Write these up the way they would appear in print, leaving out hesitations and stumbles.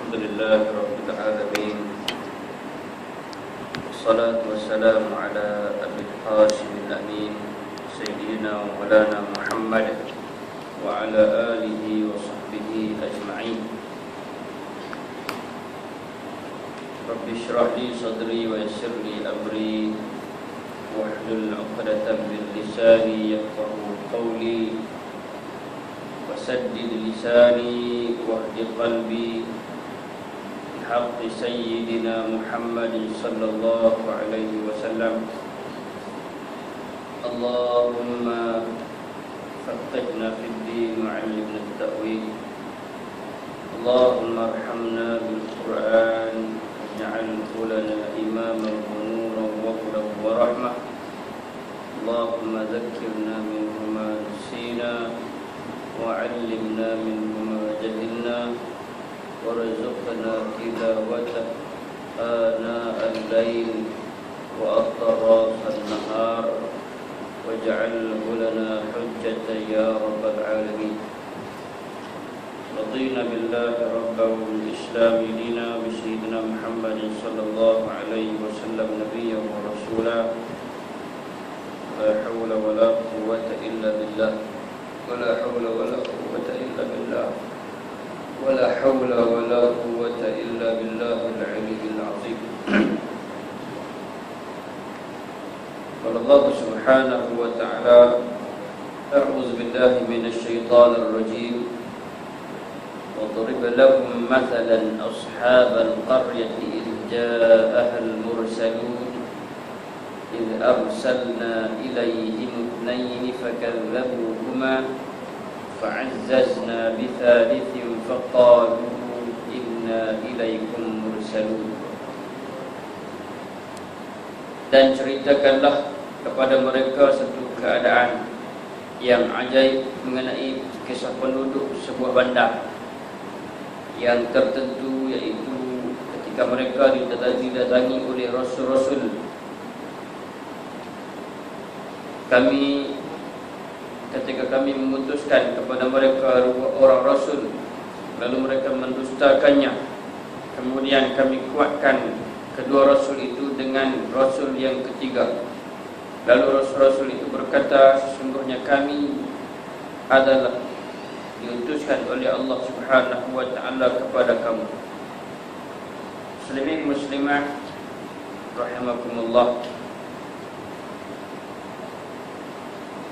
الحمد لله رب العالمين، والصلاة والسلام على أبي القاسم الأمين سيدنا ومولانا محمد وعلى آله وصحبه أجمعين. رب اشرح لي صدري ويسر لي أمري واحلل عقدة من لساني يفقهوا قولي وسدد لساني واهد قلبي بحق سيدنا محمد صلى الله عليه وسلم. اللهم فقهنا في الدين وعلمنا التأويل. اللهم ارحمنا بالقرآن واجعله لنا إماما ونورا وهدى ورحمة. اللهم ذكرنا منه ما نسينا وعلمنا منه ما جهلنا وارزقنا تلاوته آناء الليل وأطراف النهار واجعله لنا حجة يا رب العالمين. رضينا بالله ربا والإسلام دينا بسيدنا محمد صلى الله عليه وسلم نبيا ورسولا. لا حول ولا قوة إلا بالله ولا حول ولا قوة إلا بالله ولا حول ولا قوة إلا بالله العلي العظيم. قال الله سبحانه وتعالى: أعوذ بالله من الشيطان الرجيم. واضرب لهم مثلا أصحاب القرية إذ جاءها المرسلون إذ أرسلنا إليهم اثنين فكذبوهما فعززنا بثالث فقالوا إنا إليكم مرسلون. Dan ceritakanlah kepada mereka satu keadaan yang ajaib mengenai kisah penduduk sebuah bandar yang tertentu, yaitu ketika mereka didatangi oleh rasul-rasul. Ketika kami memutuskan kepada mereka orang rasul, lalu mereka mendustakannya, kemudian kami kuatkan kedua rasul itu dengan rasul yang ketiga. Lalu rasul-rasul itu berkata, sesungguhnya kami adalah diutuskan oleh Allah Subhanahu wa ta'ala kepada kamu. Muslimin muslimah rahimakumullah.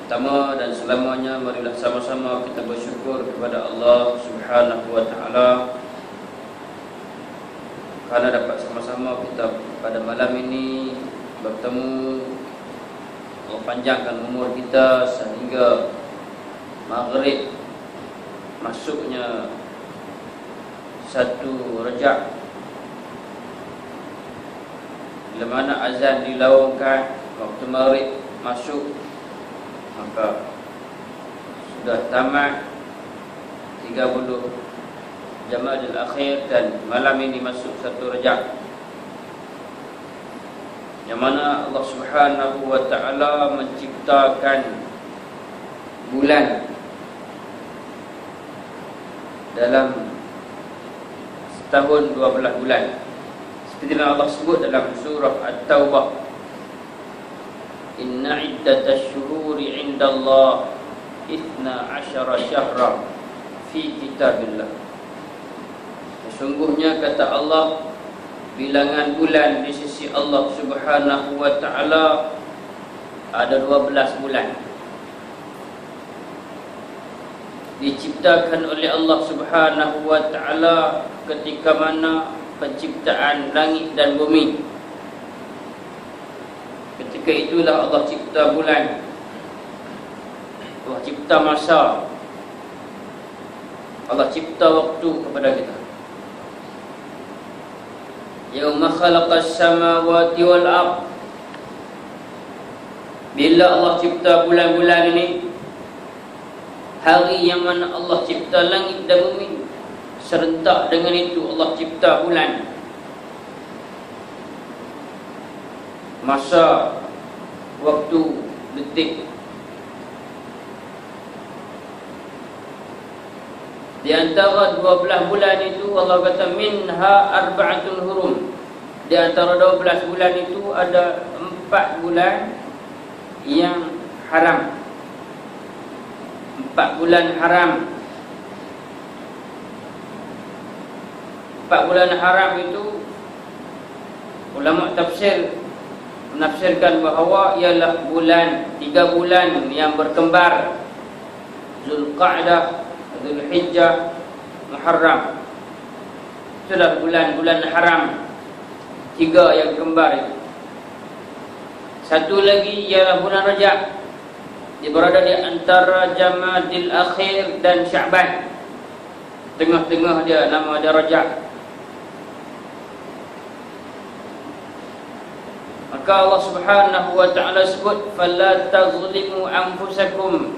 Pertama dan selamanya, marilah sama-sama kita bersyukur kepada Allah Subhanahu wa ta'ala kerana dapat sama-sama kita pada malam ini bertemu. Allah panjangkan umur kita sehingga maghrib masuknya 1 Rejab, bila mana azan dilaungkan, waktu maghrib masuk, maka sudah tamat 30 Jamadil Akhir dan malam ini masuk 1 Rejab, yang mana Allah Subhanahu wa ta'ala menciptakan bulan dalam setahun 12 bulan, seperti yang Allah sebut dalam surah At-Taubah: Inna iddatash syuhuri indallah 12 syahra fi kitabillah. Sesungguhnya, kata Allah, bilangan bulan di sisi Allah Subhanahu wa ta'ala ada 12 bulan. Diciptakan oleh Allah Subhanahu wa ta'ala ketika mana penciptaan langit dan bumi. Ketika itulah Allah cipta bulan, Allah cipta masa, Allah cipta waktu kepada kita. Yauma khalaqas samawati wal ardh. Bila Allah cipta bulan-bulan ini, hari yang mana Allah cipta langit dan bumi, serentak dengan itu Allah cipta bulan. Masa, waktu, detik. Di antara 12 bulan itu Allah kata minha arba'atun hurum. Di antara 12 bulan itu ada 4 bulan yang haram. 4 bulan haram. 4 bulan haram itu ulama tafsir menafsirkan bahawa ialah bulan 3 bulan yang berkembar, Zulqa'dah, Zulhijjah, Muharram. Itulah bulan-bulan haram 3 yang kembar itu. Satu lagi ialah bulan Rajab. Dia berada di antara Jamadil Akhir dan Sya'ban. Tengah-tengah dia, nama dia Rajab. Maka Allah Subhanahu wa ta'ala sebut fala tazlimu anfusakum.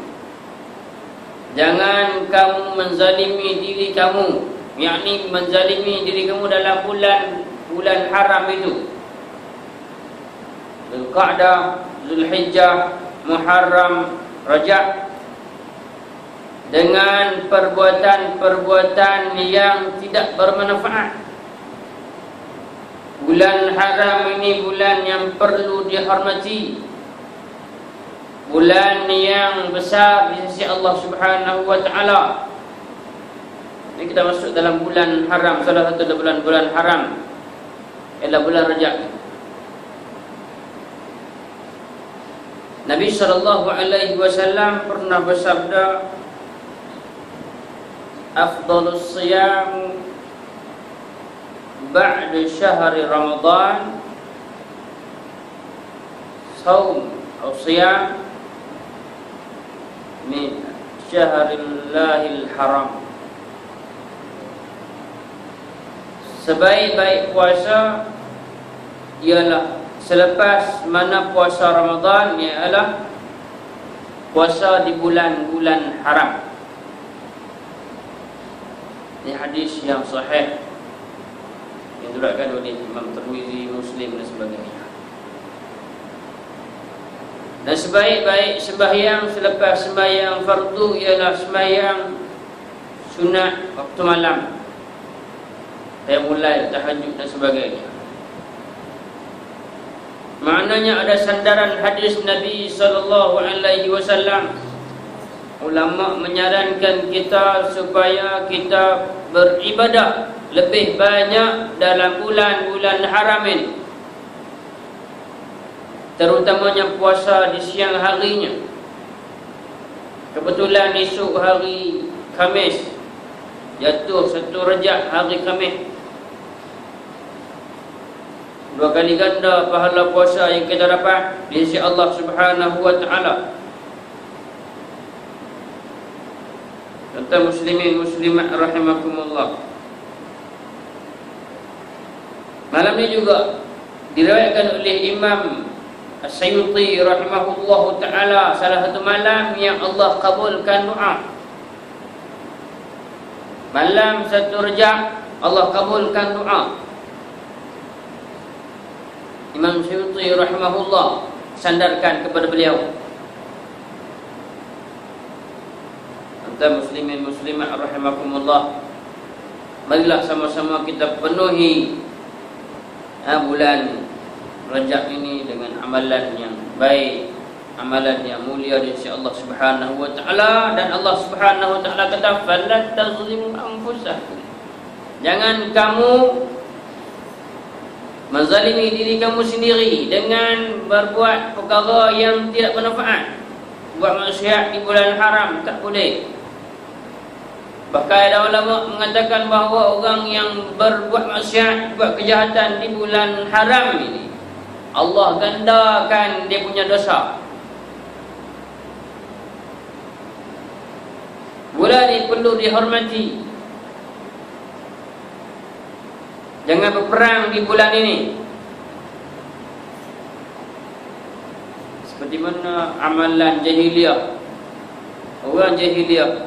Jangan kamu menzalimi diri kamu, yakni menzalimi diri kamu dalam bulan haram itu. Zulqa'dah, Zulhijjah, Muharram, Rajab, dengan perbuatan-perbuatan yang tidak bermanfaat. Bulan haram ini bulan yang perlu dihormati, bulan yang besar di sisi Allah Subhanahu wa ta'ala. Ini kita masuk dalam bulan haram. Salah satu bulan-bulan haram ialah bulan Rajab. Nabi SAW pernah bersabda, afdalus siyam ba'da syahri Ramadan saum atau siyam min syahrillahil haram. Sebaik-baik puasa ialah selepas mana puasa Ramadan, ialah puasa di bulan-bulan haram. Ini hadis yang sahih yang diriwayatkan oleh Imam Tirmizi, Muslim dan sebagainya. Dan sebaik-baik sembahyang selepas sembahyang fardu ialah sembahyang sunat waktu malam, qiyamul-lail, tahajud dan sebagainya. Maknanya ada sandaran hadis Nabi SAW. Ulama menyarankan kita supaya kita beribadah lebih banyak dalam bulan-bulan haram ini, terutamanya puasa di siang harinya. Kebetulan esok hari Khamis, jatuh 1 Rajab, hari Khamis. 2 kali ganda pahala puasa yang kita dapat di sisi Allah Subhanahu wa ta'ala. Tuan muslimin muslimat rahimakumullah. Malam ini juga diriwayatkan oleh Imam As-Sayuti rahimahullah ta'ala, salah satu malam yang Allah kabulkan doa. Malam 1 Rajab Allah kabulkan doa. Imam Syuuti rahimahullah sandarkan kepada beliau. Tuan muslimin muslimat rahimakumullah, marilah sama-sama kita penuhi bulan Rajab ini dengan amalan yang baik, amalan yang mulia di sisi Allah Subhanahu wa ta'ala. Dan Allah Subhanahu wa ta'ala kata fala tazlimu anfusakum. Jangan kamu menzalimi diri kamu sendiri dengan berbuat perkara yang tidak bermanfaat. Buat maksiat di bulan haram tak boleh. Bahkan ada ulama mengatakan bahawa orang yang berbuat maksiat, buat kejahatan di bulan haram ini, Allah gandakan dia punya dosa. Bulan ini perlu dihormati. Jangan berperang di bulan ini. Seperti mana amalan jahiliyah, orang jahiliyah,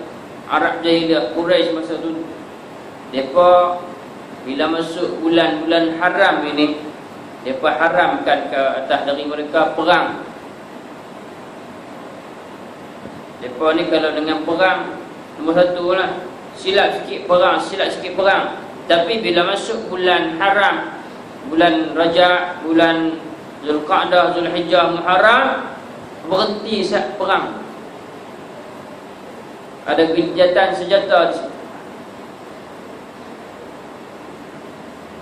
Arab jahiliyah, Quraisy masa tu, mereka bila masuk bulan-bulan haram ini, mereka haramkan ke atas dari mereka perang. Mereka ni kalau dengan perang, nombor 1 lah, silap sikit perang. Tapi bila masuk bulan haram, bulan Rajab, bulan Zulqa'dah, Zulhijjah, Muharram, berhenti perang. Ada gencatan senjata di situ.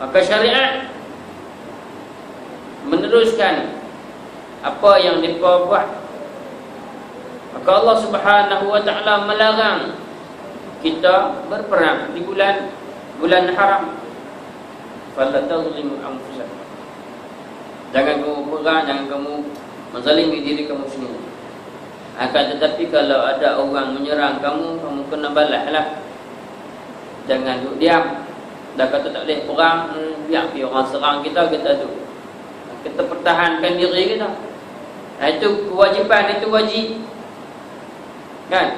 Maka syariat meneruskan apa yang mereka buat. Maka Allah Subhanahu wa ta'ala melarang kita berperang di bulan haram. Fala tazlimu anfusakum. Jangan kamu perang, jangan kamu menzalimi diri kamu sendiri. Akan tetapi kalau ada orang menyerang kamu, kamu kena balaslah. Jangan duduk diam. Dah kata tak boleh perang, biar orang serang kita tu. Kita pertahankan diri kita. Itu kewajipan, itu wajib. Kan?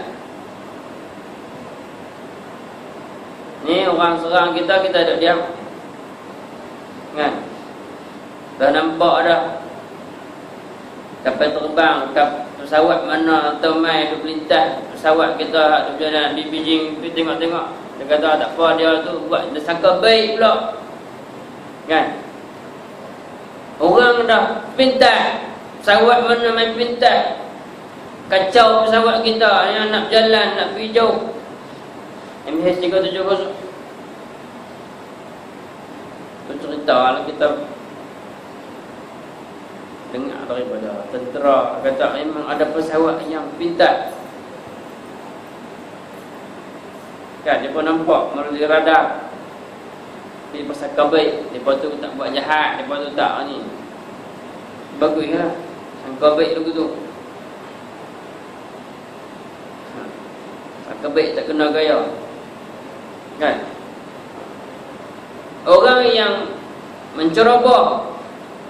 Ni orang serang kita duduk diam. Kan? Dah nampak dah. Kapal terbang, pesawat mana atau mai duk melintas, pesawat kita duk berjalan di Beijing, pergi tengok-tengok. Dia kata tak apa, dia tu buat, dia sangka baik pula. Kan? Orang dah pintas, pesawat mana main pintas, kacau pesawat kita yang nak berjalan, nak pergi jauh. MH370. Tu cerita lah kita dengar daripada tentera, kata memang ada pesawat yang pintar. Kan, dia pun nampak melalui radar. Dia bersangka baik, dia tu tak buat jahat, dia tu tak ni. Baguslah, sangka baik tu. Sangka baik tak kena gaya. Kan? Orang yang menceroboh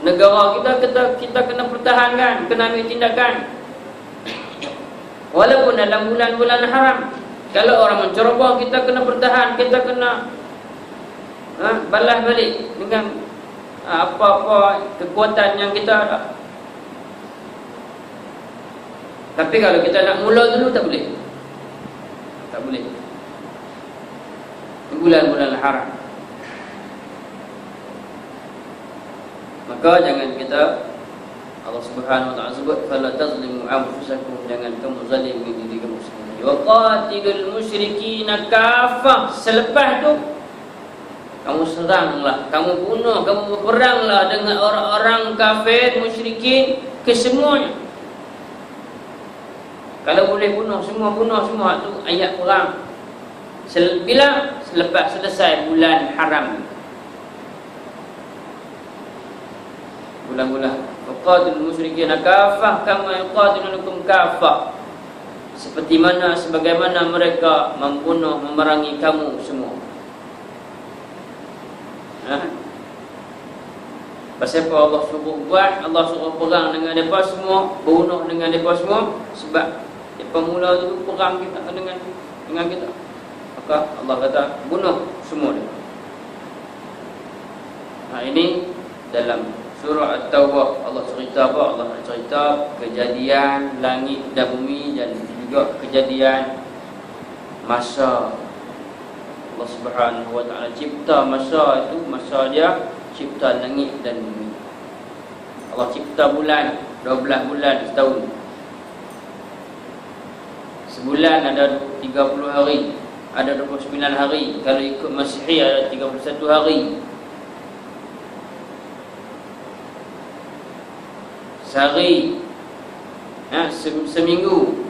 negara kita kena pertahankan, kena ambil tindakan. Walaupun dalam bulan-bulan haram. Kalau orang menceroboh, kita kena bertahan, kita kena balas balik dengan apa-apa kekuatan yang kita ada. Tapi kalau kita nak mula dulu, tak boleh. Tak boleh. Bulan-bulan haram. Maka jangan kita, Allah Subhanahu wa ta'ala sebut, fala tazlimu anfusakum, jangan kamu zalimi diri kamu sendiri. Wa qatilul musyrikina kafah. Selepas tu kamu seranglah, kamu bunuh, kamu berperanglah dengan orang-orang kafir, musyrikin, kesemuanya. Kalau boleh bunuh semua tu ayat perang. Bila selepas selesai bulan haram, bulan-bulan. Waqatilul musyrikina kafah kama yuqatilukum kafah. Seperti mana, sebagaimana mereka membunuh, memerangi kamu semua. Pasal apa Allah suruh buat? Allah suruh perang dengan mereka semua, bunuh dengan mereka semua. Sebab mereka mula dulu perang kita dengan kita. Maka Allah kata bunuh semua dia. Ini dalam surah At-Taubah Allah cerita apa? Allah cerita kejadian langit dan bumi, dan juga kejadian masa Allah Subhanahu wa ta'ala cipta masa itu, masa dia cipta langit dan bumi. Allah cipta bulan, 12 bulan setahun. Sebulan ada 30 hari, ada 29 hari. Kalau ikut Masihi ada 31 hari. Sehari, seminggu.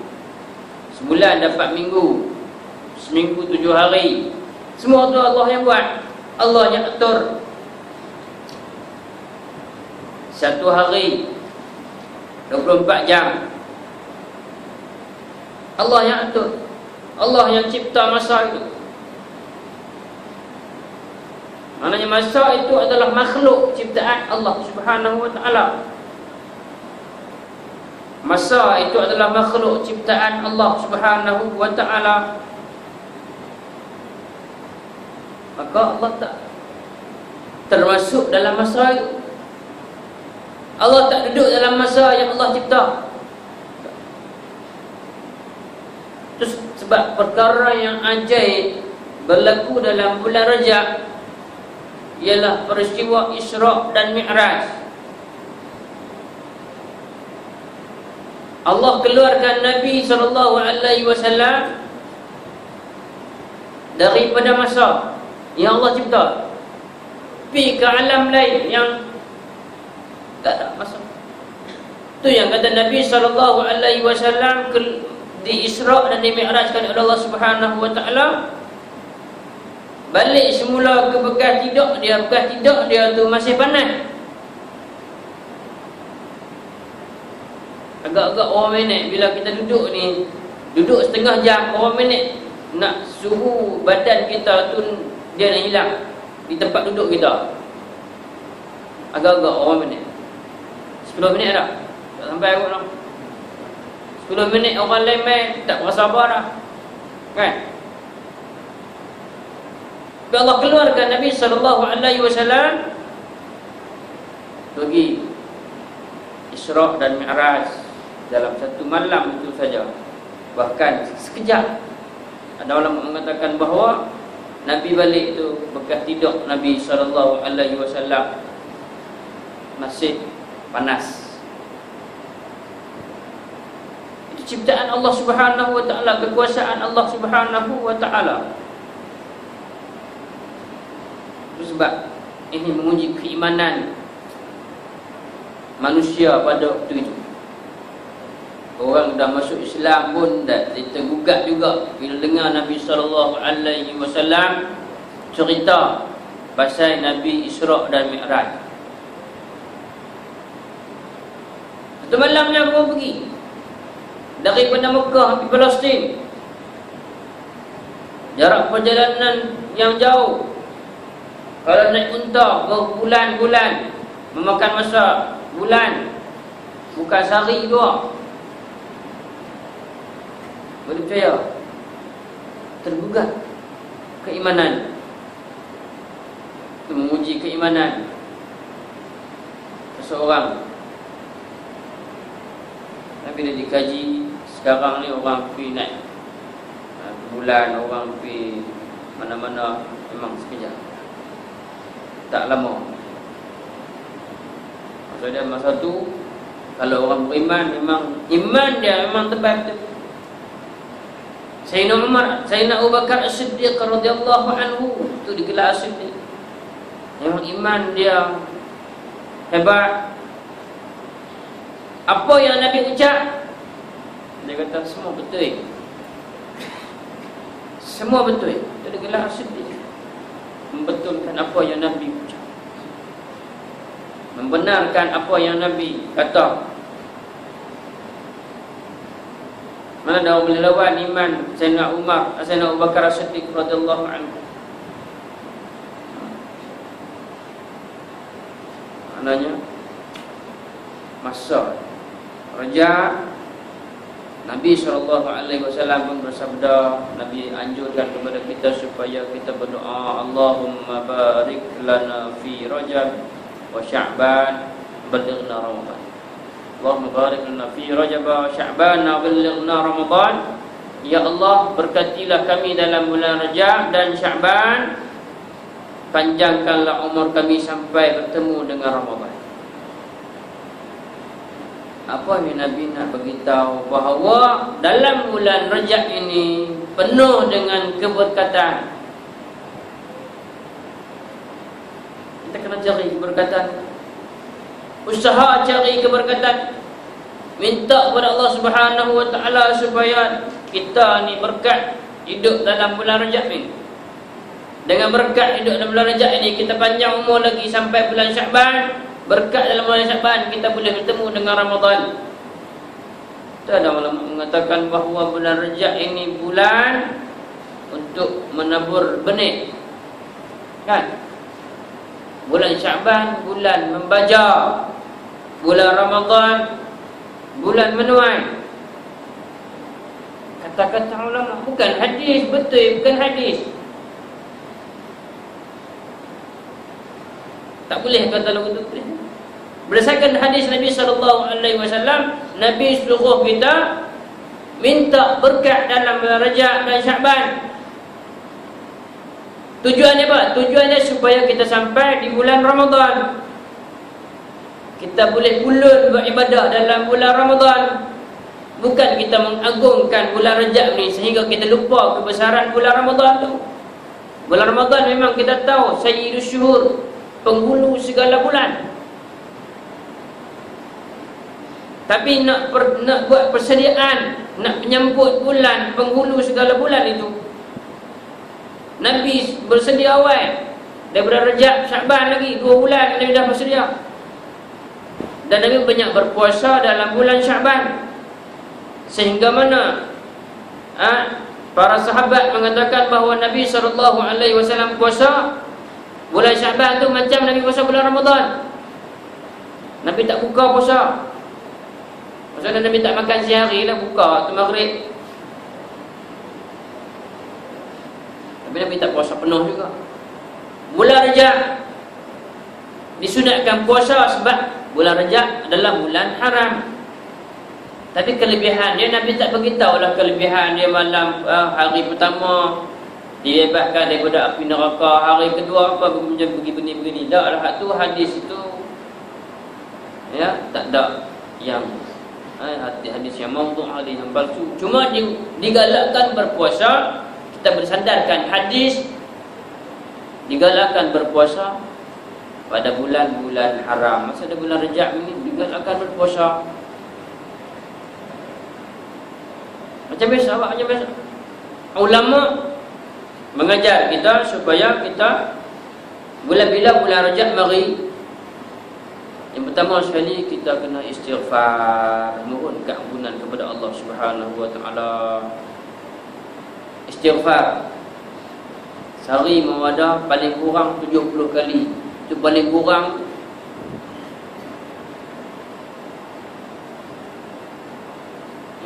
Sebulan dapat minggu. Seminggu 7 hari. Semua tu Allah yang buat. Allah yang atur. Satu hari 24 jam. Allah yang atur. Allah yang cipta masa itu. Maknanya masa itu adalah makhluk ciptaan Allah Subhanahu wa ta'ala. Masa itu adalah makhluk ciptaan Allah Subhanahu wa ta'ala. Maka Allah tak termasuk dalam masa itu. Allah tak duduk dalam masa yang Allah cipta. Terus sebab perkara yang ajaib, berlaku dalam bulan Rajab ialah peristiwa Isra' dan Mi'raj. Allah keluarkan Nabi SAW daripada masa yang Allah cipta pergi ke alam lain yang tak ada masa. Itu yang kata Nabi SAW di Isra' dan di Mi'rajkan oleh Allah Subhanahu wa taala. Balik semula ke bekas tidur dia. Bekas tidur dia tu masih panas. Agak-agak orang minit bila kita duduk ni, duduk setengah jam, orang minit nak suhu badan kita tu dia nak hilang di tempat duduk kita. Agak-agak orang minit 10 minit dah tak sampai kot dah. 10 minit orang lain main tak berasa apa dah, kan? Allah keluarkan Nabi SAW pergi Isra' dan Mi'raj dalam satu malam itu saja, bahkan sekejap. Ada ulama mengatakan bahawa Nabi balik itu bekas tidur Nabi SAW masih panas. Itu ciptaan Allah Subhanahu wa taala, kekuasaan Allah Subhanahu wa taala. Sebab ini menguji keimanan manusia pada waktu itu. Orang dah masuk Islam pun dah tergugat juga bila dengar Nabi SAW cerita pasal Nabi Isra' dan Mi'raj. Satu malamnya aku pergi daripada Mekah pergi Palestin. Jarak perjalanan yang jauh. Kalau naik unta berbulan-bulan, memakan masa bulan, bukan sehari dua. Boleh percaya? Tergugat keimanan. Itu menguji keimanan seseorang. Tapi bila dikaji, sekarang ni orang pergi naik bulan, orang pergi mana-mana memang sekejap, tak lama. Maksudnya masa tu kalau orang beriman memang iman dia memang tebal betul. Sayyidina Abu Bakar As-Siddiq radhiyallahu anhu itu digelar As-Siddiq. Memang iman dia hebat. Apa yang Nabi ucap, dia kata semua betul. Semua betul. Itu digelar As-Siddiq. Membetulkan apa yang Nabi ucap, membenarkan apa yang Nabi kata. Mana dah boleh lawan iman Sayyidina Abu Bakar As-Siddiq radhiyallahu anhu. Maknanya masa Rajab, Nabi SAW pun bersabda, Nabi anjurkan kepada kita supaya kita berdoa, Allahumma barik lana fi Rajab wa Sya'ban balighna Ramadan. Allahumma barik lana fi Rajab wa Sya'ban balighna Ramadan. Ya Allah, berkatilah kami dalam bulan Rajab dan Sya'ban, panjangkanlah umur kami sampai bertemu dengan Ramadan. Apa yang Nabi nak beritahu bahawa dalam bulan Rajab ini penuh dengan keberkatan. Kita kena cari keberkatan, usaha cari keberkatan, minta kepada Allah Subhanahu wa taala supaya kita ni berkat hidup dalam bulan Rajab ni. Dengan berkat hidup dalam bulan Rajab ini, kita panjang umur lagi sampai bulan Sya'ban. Berkat dalam bulan Sya'ban kita boleh bertemu dengan Ramadan. Itu ada ulama mengatakan bahawa bulan Rajab ini bulan untuk menabur benih, kan? Bulan Sya'ban bulan membaca, bulan Ramadan bulan menuai. Kata-kata ulama, bukan hadis, betul bukan hadis. Tak boleh kata lagu tu. Berdasarkan hadis Nabi SAW, Nabi suruh kita minta berkat dalam bulan Rajab dan Sya'ban. Tujuannya apa? Tujuannya supaya kita sampai di bulan Ramadan. Kita boleh ulun beribadah dalam bulan Ramadan. Bukan kita mengagungkan bulan Rajab ni sehingga kita lupa kebesaran bulan Ramadan tu. Bulan Ramadan memang kita tahu sayyidus syuhur, penghulu segala bulan. Tapi nak buat persediaan, nak menyambut bulan, penghulu segala bulan itu, Nabi bersedia awal. Daripada Rajab, Syaban lagi 2 bulan Nabi dah bersedia. Dan Nabi banyak berpuasa dalam bulan Syaban. Sehingga mana para sahabat mengatakan bahawa Nabi SAW puasa bulan Syaban tu macam Nabi puasa bulan Ramadan. Nabi tak buka puasa. Maksudnya Nabi tak makan sehari lah, buka tu maghrib. Tapi Nabi tak puasa penuh juga. Bulan Rajab disunatkan puasa sebab bulan Rajab adalah bulan haram. Tapi kelebihan dia Nabi tak beritahulah kelebihan dia malam hari pertama dibebaskan daripada api neraka, hari kedua apa macam begini-begini. Tak lah tu hadis itu ya, tak ada yang hadis yang maudhu', hadis yang palsu. Cuma digalakkan berpuasa. Kita bersandarkan hadis digalakkan berpuasa pada bulan-bulan haram. Masa ada bulan Rajab ni digalakkan berpuasa. Macam biasa, macam biasa. Ulama mengajar kita supaya kita bila bulan Rajab mari, yang pertama sekali kita kena istighfar, mohon keampunan kepada Allah Subhanahu wa taala. Istighfar sehari mawadah paling kurang 70 kali. Itu paling kurang.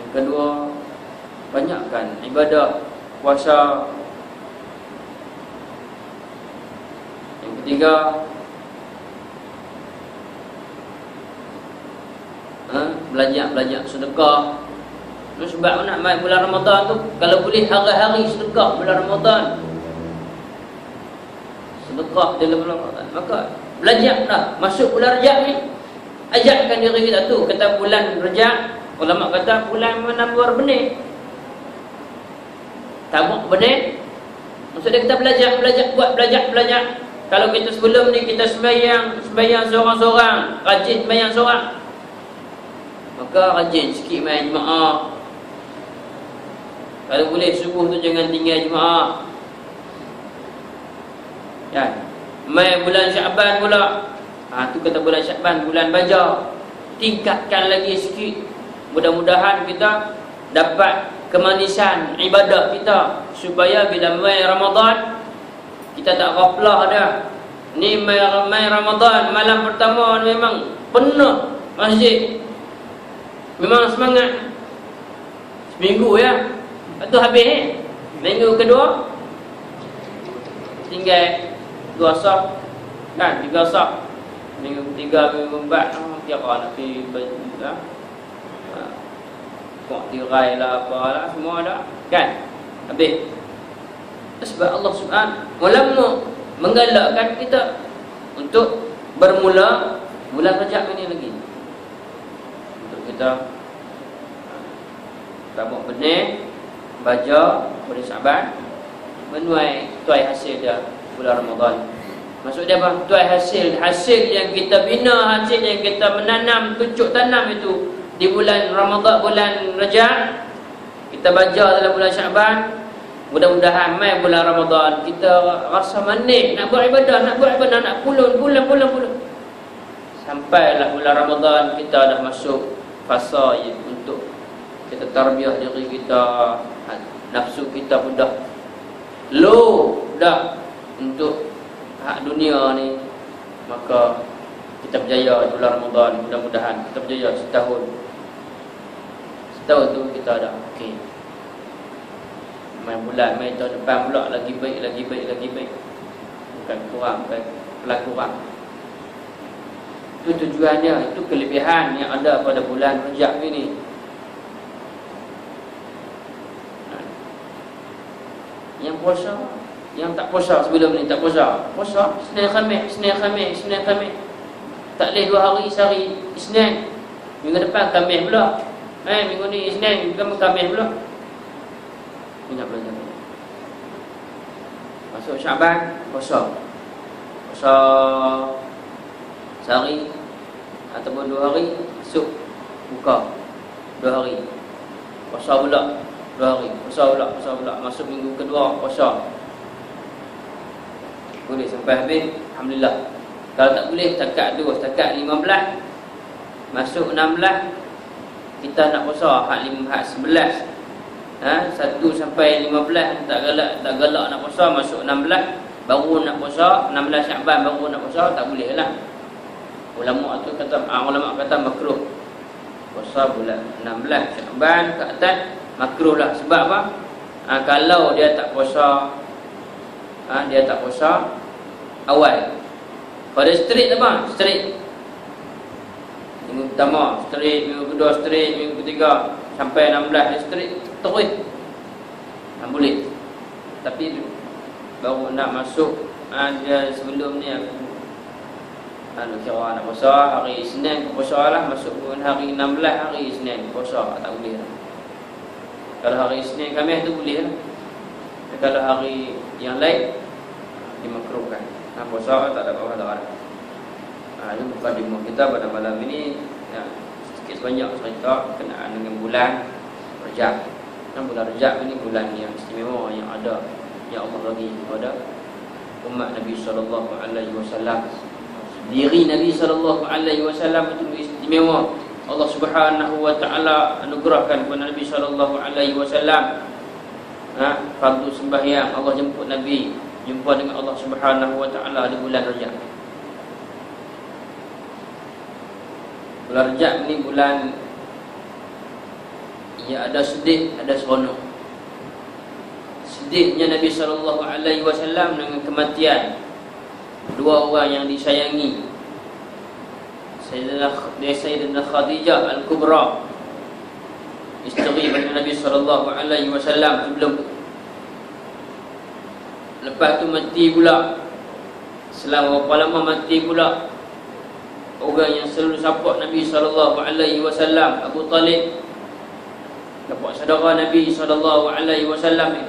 Yang kedua, banyakkan ibadah puasa. Yang ketiga, belajar sedekah. Sebab nak mai bulan Ramadan tu, kalau boleh hari-hari sedekah bulan Ramadan. Sedekah dalam bulan Ramadan. Maka belajar dah masuk bulan Rajab ni, ajakkan diri kita tu. Kata bulan Rajab, ulama kata bulan menabur benih, tabuk benih. Maksudnya kita belajar. Kalau kita sebelum ni kita sembahyang seorang-seorang, rajin sembahyang seorang, maka rajin sikit main jemaah. Kalau boleh subuh tu jangan tinggal jemaah. Ya. Mai bulan Syaban pula. Tu kata bulan Syaban, bulan baja. Tingkatkan lagi sikit. Mudah-mudahan kita dapat kemanisan ibadah kita supaya bila mai Ramadan kita tak ghaflah dah. Ni mai Ramadan malam pertama memang penuh masjid. Memang semangat. Seminggu ya. Lepas tu habis minggu kedua tinggal 2 sah kan, 3 sah. Minggu 3, minggu 4 kira nak pergi kok tirai lah apalah semua dah kan, habis. Sebab Allah Subhanahu menggalakkan kita untuk bermula bulan Rajab ini lagi, untuk kita tabuk benih, baja pada Syaban, menuai tuai hasil dia bulan Ramadan. Maksud dia apa? Tuai hasil yang kita bina, hasil yang kita menanam, tucuk tanam itu di bulan Ramadan, bulan Rajab, kita baja dalam bulan Syaban. Mudah-mudahan mai bulan Ramadan kita rasa manis nak buat ibadah, nak pulun. Sampailah bulan Ramadan kita dah masuk fasa untuk kita tarbiyah diri kita, nafsu kita pun dah low dah untuk hak dunia ni. Maka kita berjaya di bulan Ramadan. Mudah-mudahan kita berjaya setahun tu kita dah okey. Main bulan, main tahun depan pula lagi baik. Bukan kurang, bukan kurang. Itu tujuannya, itu kelebihan yang ada pada bulan Rajab ini. Yang puasa Yang tak puasa sebelum ni tak puasa. Puasa Isnin Khamis, Isnin Khamis, Isnin Khamis. Tak boleh 2 hari sehari Isnin. Minggu depan Khamis pula. Minggu ni Isnin, minggu Khamis pula. Ni nak belajar. Masuk Syaban, puasa. Puasa sehari ataupun 2 hari, masuk buka 2 hari. Puasa pula 2 hari. Puasa pula. Masuk minggu kedua, puasa. Boleh sampai habis, alhamdulillah. Kalau tak boleh, setakat 2, setakat 15, masuk 16, kita nak puasa hak 11. 1 sampai 15 tak galak nak puasa, masuk 16 baru nak puasa, 16 Syaban baru nak puasa, tak boleh lah. Ulama kata makruh. Puasa bulan 16 Syaban ke atas makruh lah. Sebab apa? Kalau dia tak puasa, awal. Pada straight apa? Straight. Minggu pertama straight, minggu kedua straight, minggu ketiga sampai 16 straight terus. Boleh. Tapi baru nak masuk dia sebelum ni aku kira nak puasa hari Isnin, puasa lah. Masuk pun hari 16 hari Isnin puasa, tak boleh lah. Kalau hari Isnin Khamis tu boleh lah. Kalau hari yang lain dimakruhkan. Puasa tak ada apa-apa. Ini mukadimah kita pada malam ini. Sikit sebanyak cerita berkenaan dengan bulan Rajab. Bulan Rajab ini bulan yang istimewa yang ada, yang Allah bagi kepada umat Nabi SAW. Diri Nabi SAW itu istimewa. Allah Subhanahu Wa Taala anugerahkan kepada Nabi SAW. Fardu sembahyang. Allah jemput Nabi jumpa dengan Allah Subhanahu Wa Taala di bulan Rajab. Bulan Rajab ni bulan yang ada sedih, ada seronok. Sedihnya Nabi SAW dengan kematian 2 orang yang disayangi, Sayyidatina Khadijah Al-Kubra, isteri Nabi SAW sebelum tu. Lepas tu mati pula. Selama berapa lama mati pula orang yang selalu support Nabi SAW, Abu Talib, dapat saudara Nabi SAW ni.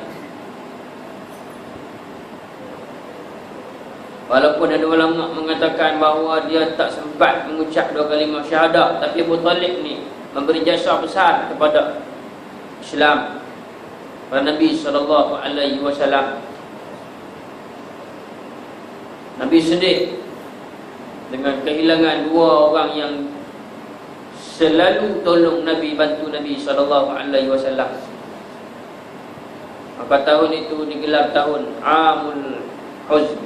Walaupun ada ulama mengatakan bahawa dia tak sempat mengucap 2 kalimah syahadah, tapi Abu Talib ni memberi jasa besar kepada Islam, kepada Nabi SAW. Nabi sedih dengan kehilangan 2 orang yang selalu tolong Nabi, bantu Nabi SAW. Maka tahun itu digelar tahun Amul Huzn,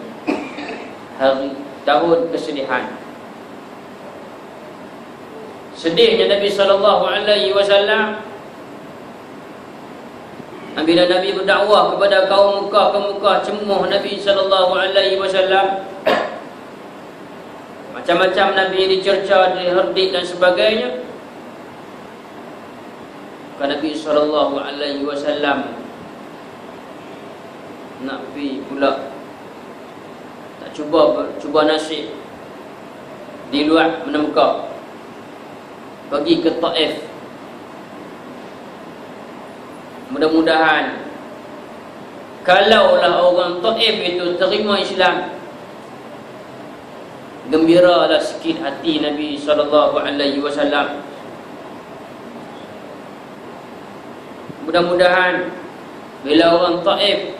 hari tahun kesedihan. Sedihnya Nabi SAW. Bila Nabi berdakwah kepada kaum Mekah, cemuh Nabi SAW. Macam-macam Nabi dicerca, diherdik dan sebagainya. Maka Nabi SAW nak pergi pula, tak cuba nasib di luar Mekah, pergi ke Taif. Mudah-mudahan kalaulah orang Taif itu terima Islam, gembiralah sikit hati Nabi SAW. Mudah-mudahan bila orang Taif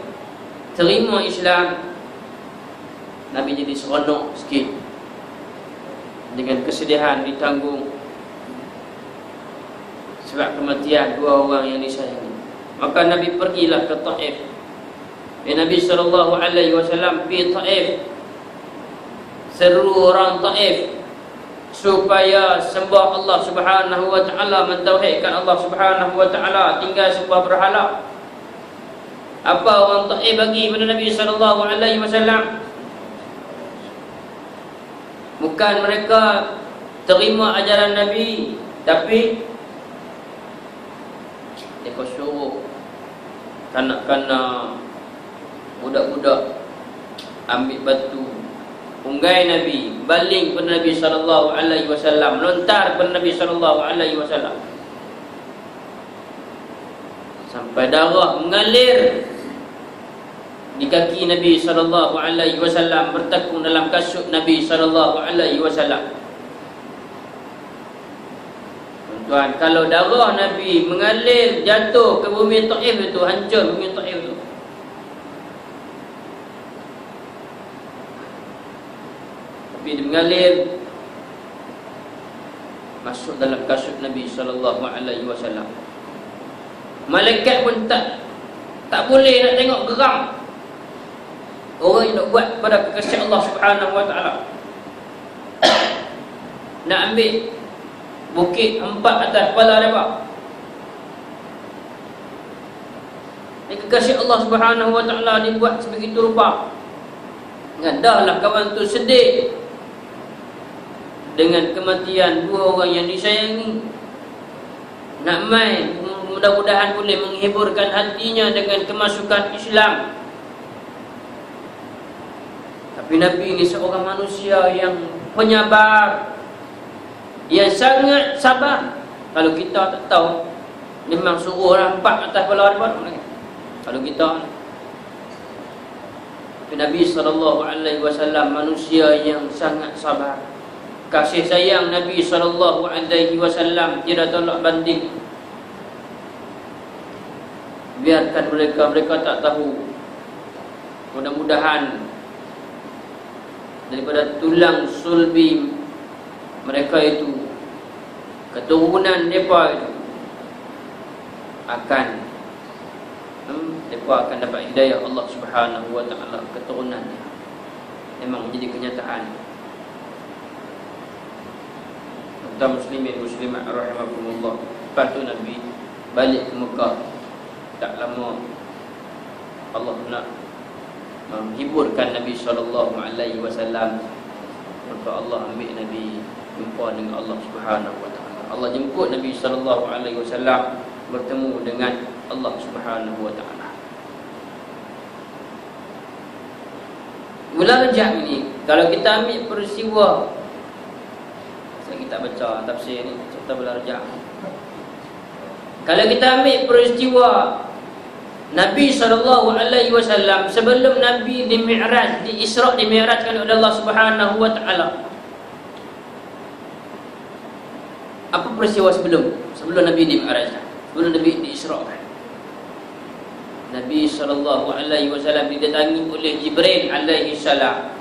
terima Islam, Nabi jadi seronok sikit dengan kesedihan ditanggung sebab kematian 2 orang yang disayangi. Maka Nabi pergilah ke Taif. Nabi SAW pergi Taif, seru orang Taif supaya sembah Allah Subhanahu Wa Taala, mentauhidkan Allah Subhanahu Wa Taala, tinggal sembah berhala. Apa orang Taif bagi kepada Nabi SAW? Bukan mereka terima ajaran Nabi, tapi mereka suruh kanak-kanak budak-budak ambil batu, unggai Nabi, baling kepada Nabi SAW, lontar kepada Nabi SAW, sampai darah mengalir di kaki Nabi SAW, bertakung dalam kasut Nabi SAW. Tuan, kalau darah Nabi mengalir jatuh ke bumi Taif itu, hancur bumi Taif itu. Tapi dia mengalir masuk dalam kasut Nabi SAW. Malaikat pun tak boleh nak tengok geram orang yang nak buat pada kekasih Allah Subhanahu Wa Taala. Nak ambil bukit 4 atas kepala mereka. Ini kekasih Allah Subhanahu Wa Taala dibuat sebegitu rupa. Dahlah kawan tu sedih dengan kematian 2 orang yang disayangi. Nak main, mudah-mudahan boleh menghiburkan hatinya dengan kemasukan Islam. Tapi Nabi ini seorang manusia yang penyabar, yang sangat sabar. Kalau kita tak tahu, memang suruh orang 4 atas kepala mereka. Kalau kita, tapi Nabi SAW manusia yang sangat sabar. Kasih sayang Nabi SAW tidak tolak banding. Biarkan mereka tak tahu. Mudah-mudahan daripada tulang sulbi mereka itu, keturunan mereka itu mereka akan dapat hidayah Allah Subhanahu Wa Taala, keturunannya. Memang menjadi kenyataan. Tuan muslimin muslimat rahimakumullah. Lepas tu Nabi balik ke Mekah. Tak lama Allah nak menghiburkan Nabi SAW. Maka Allah ambil Nabi jumpa dengan Allah Subhanahu Wa Taala. Allah jemput Nabi SAW bertemu dengan Allah Subhanahu Wa Taala. Bulan Rajab ini, kalau kita ambil peristiwa, kita baca tafsir ni cerita bulan Rajab. Kalau kita ambil peristiwa Nabi SAW sebelum Nabi di Mi'raj, di Isra' di Mi'rajkan oleh Allah Subhanahu Wa Taala. Apa peristiwa sebelum Nabi di Mi'rajkan? Sebelum Nabi di Isra'. Nabi SAW didatangi oleh Jibril alaihi salam.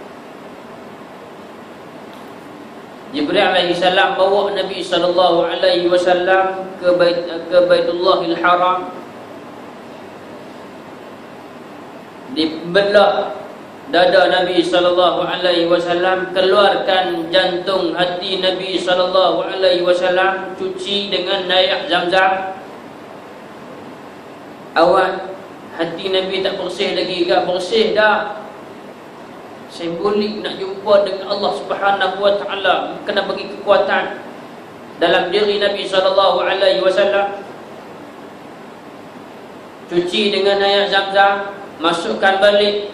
Jibril alaihi salam bawa Nabi SAW ke Baitullahil Haram. Dibelah dada Nabi SAW, keluarkan jantung hati Nabi SAW, cuci dengan air Zam-Zam. Awal hati Nabi tak bersih lagi ke? Bersih dah. Simbolik nak jumpa dengan Allah Subhanahu Wa Taala, kena bagi kekuatan dalam diri Nabi SAW. Cuci dengan air Zam-Zam, masukkan balik,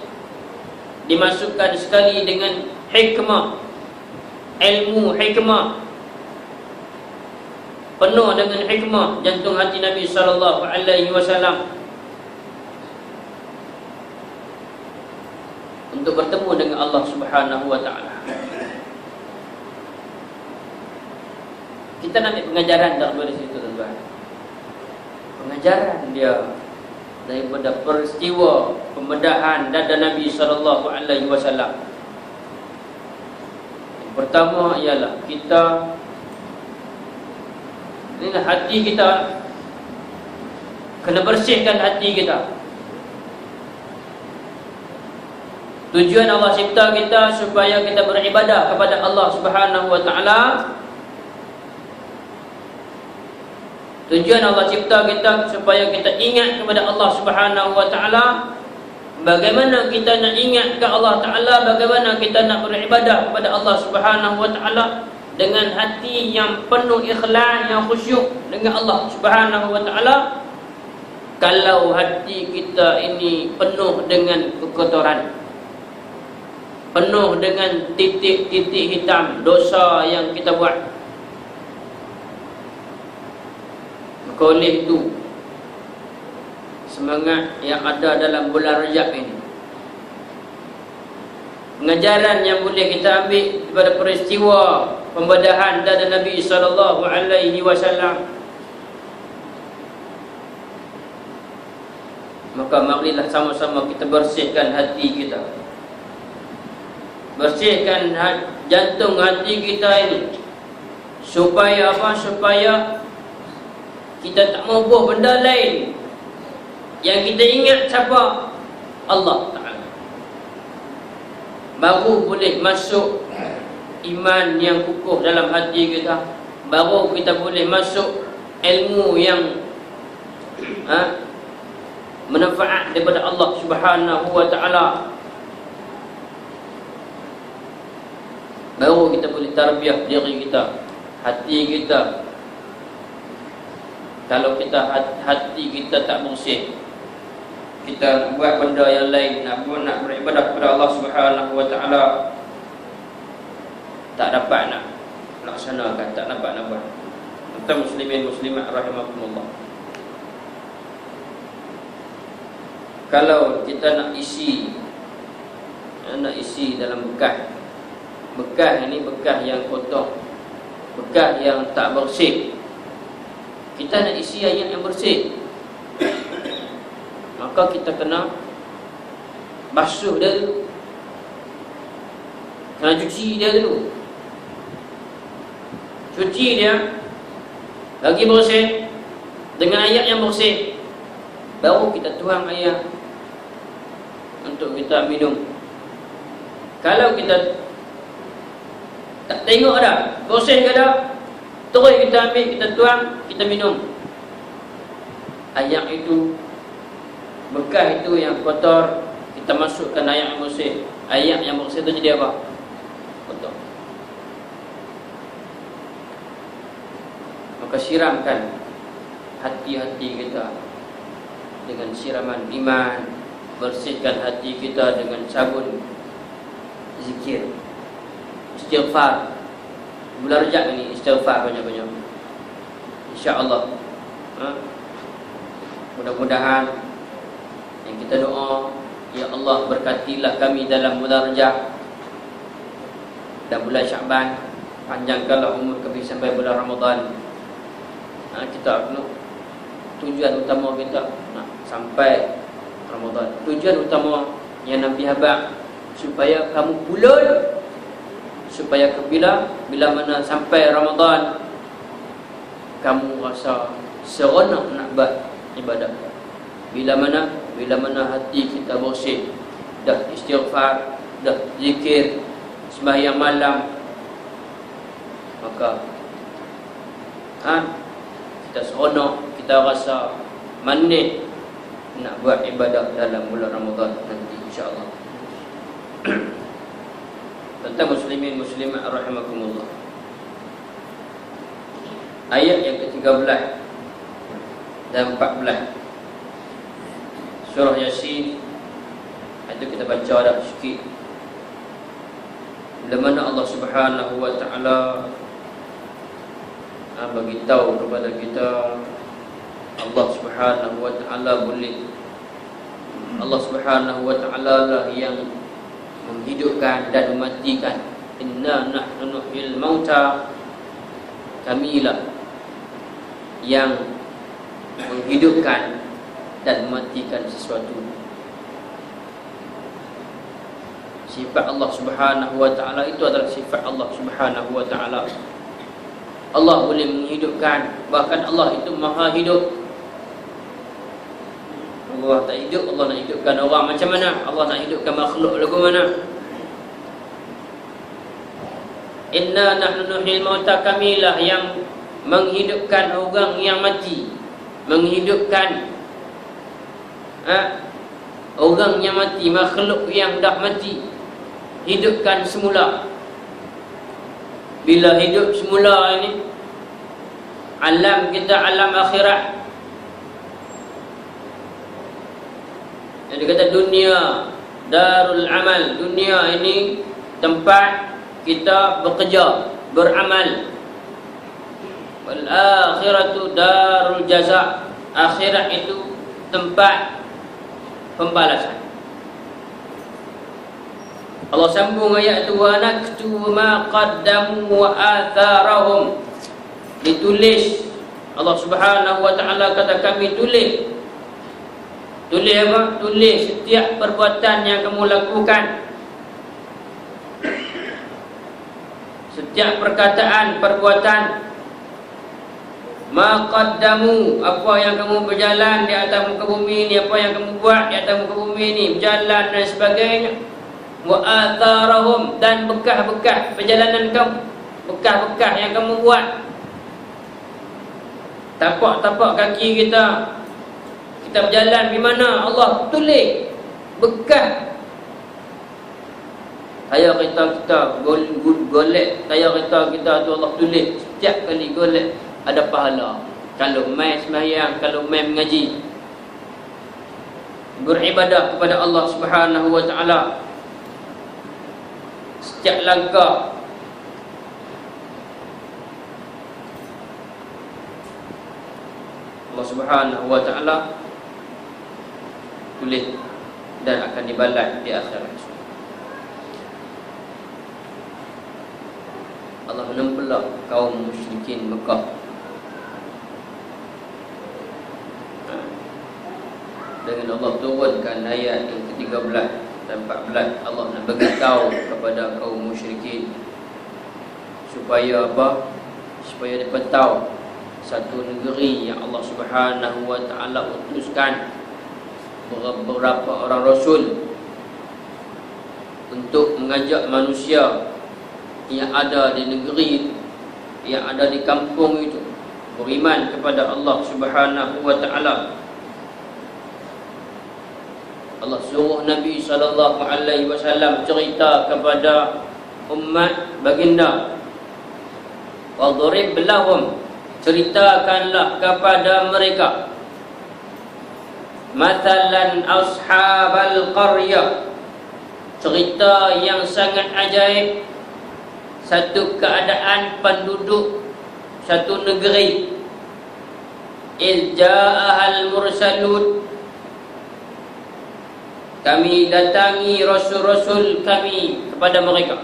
dimasukkan sekali dengan hikmah, ilmu hikmah, penuh dengan hikmah jantung hati Nabi SAW untuk bertemu dengan Allah Subhanahu Wa Taala. Kita nak ambil pengajaran daripada situ, tuan-tuan. Pengajaran dia daripada peristiwa pembedahan dada Nabi SAW. Yang pertama ialah kita, inilah hati kita, kena bersihkan hati kita. Tujuan Allah cipta kita supaya kita beribadah kepada Allah Subhanahu Wa Taala. Tujuan Allah cipta kita supaya kita ingat kepada Allah Subhanahu Wa Taala. Bagaimana kita nak ingat ke Allah Taala, bagaimana kita nak beribadah kepada Allah Subhanahu Wa Taala dengan hati yang penuh ikhlas, yang khusyuk dengan Allah Subhanahu Wa Taala. kalau hati kita ini penuh dengan kekotoran, penuh dengan titik-titik hitam dosa yang kita buat, maka oleh itu semangat yang ada dalam bulan Rajab ini, pengajaran yang boleh kita ambil daripada peristiwa pembedahan dada Nabi SAW, maka marilah sama-sama kita bersihkan hati kita, bersihkan jantung hati kita ini, supaya apa? Supaya kita tak mampu benda lain. Yang kita ingat siapa? Allah Ta'ala. Baru boleh masuk iman yang kukuh dalam hati kita, baru kita boleh masuk ilmu yang manfaat daripada Allah Subhanahu wa Ta'ala, baru kita boleh tarbiyah diri kita, hati kita. Kalau kita hati kita tak bersih, kita nak buat benda yang lain, nak beribadah kepada Allah Subhanahu wa Ta'ala, tak dapat nak laksanakan, tak dapat nak buat. Tuan muslimin muslimat rahimakumullah, kalau kita nak isi dalam bekas ini, bekas yang kotor, bekas yang tak bersih, kita nak isi ayat yang bersih, maka kita kena basuh dia dulu, kena cuci dia dulu. Cuci dia lagi bersih dengan ayat yang bersih, baru kita tuang air untuk kita minum. Kalau kita tak tengok dah bersih ke dah, terus kita ambil, kita tuang, kita minum. Ayat itu, bekas itu yang kotor, kita masukkan ayat yang bersih. Ayat yang bersih itu jadi apa? Kotor. Maka siramkan hati-hati kita dengan siraman iman, bersihkan hati kita dengan sabun zikir, istighfar. Bulan Rajab ini istighfar banyak-banyak, insya-Allah. Mudah-mudahan yang kita doa, ya Allah berkatilah kami dalam bulan Rajab dan bulan Syaban, panjangkanlah umur kami sampai bulan Ramadan. Kita tujuan utama kita nak sampai Ramadan, tujuan utama yang Nabi habaq supaya kamu pulut, supaya bila mana sampai Ramadan kamu rasa seronok nak buat ibadat. Bila mana hati kita bersih, dah istighfar, dah zikir, sembahyang malam, maka kita seronok, kita rasa manis nak buat ibadat dalam bulan Ramadan nanti, insya-Allah. Tentang muslimin muslimat rahimakumullah, ayat yang ke-13 dan 14 surah Yasin, itu kita baca dah sikit. Bila mana Allah Subhanahu wa Ta'ala bagi tahu kepada kita, Allah Subhanahu wa Ta'ala boleh, Allah Subhanahu wa Ta'ala lah yang menghidupkan dan mematikan. Inna nahnu nuhyil mauta, kamilah yang menghidupkan dan mematikan sesuatu. Sifat Allah Subhanahu wa Ta'ala itu adalah sifat Allah Subhanahu wa Ta'ala. Allah boleh menghidupkan, bahkan Allah itu maha hidup. Allah tak hidup, Allah nak hidupkan orang macam mana? Allah nak hidupkan makhluk lagu mana? Inna nahnu nuhyil mauta, kamilah yang menghidupkan orang yang mati, menghidupkan orang yang mati, makhluk yang dah mati, hidupkan semula. Bila hidup semula ini, alam kita, alam akhirat, Jadi kata dunia darul amal, dunia ini tempat kita bekerja, beramal. Wal akhiratu darul jaza, akhirat itu tempat pembalasan. Allah sambung ayat tu, wa naktubu ma qaddamu wa atharahum. Ditulis, Allah Subhanahu wa taala kata kami tulis. Tulis apa? Tulis setiap perbuatan yang kamu lakukan, setiap perkataan, perbuatan. Ma qaddamu, apa yang kamu berjalan di atas muka bumi ini, apa yang kamu buat di atas muka bumi ini, berjalan dan sebagainya. Wa atharahum, dan bekas-bekas perjalanan kamu, bekas-bekas yang kamu buat. Tapak-tapak kaki kita berjalan di mana, Allah tulis bekas. Tayar kita golek, tayar kita tu Allah tulis. Setiap kali golek ada pahala. Kalau mai sembahyang, kalau mai mengaji, beribadah kepada Allah Subhanahu wa taala, setiap langkah Allah Subhanahu wa taala tulis dan akan dibalas di akhirat. Allah menempelak kaum musyrikin Mekah. Dengan Allah turunkan ayat yang ke-13 dan 14, Allah nak beritahu kepada kaum musyrikin supaya apa? Supaya mereka tahu satu negeri yang Allah Subhanahu wa taala utuskan beberapa orang rasul untuk mengajak manusia yang ada di negeri, yang ada di kampung itu, beriman kepada Allah Subhanahu wa taala. Allah suruh Nabi SAW cerita kepada umat baginda, wadrib lahum, ceritakanlah kepada mereka, mathalan ashabal qaryah, cerita yang sangat ajaib, satu keadaan penduduk satu negeri. Iz ja'ahal mursalun, kami datangi rasul-rasul kami kepada mereka.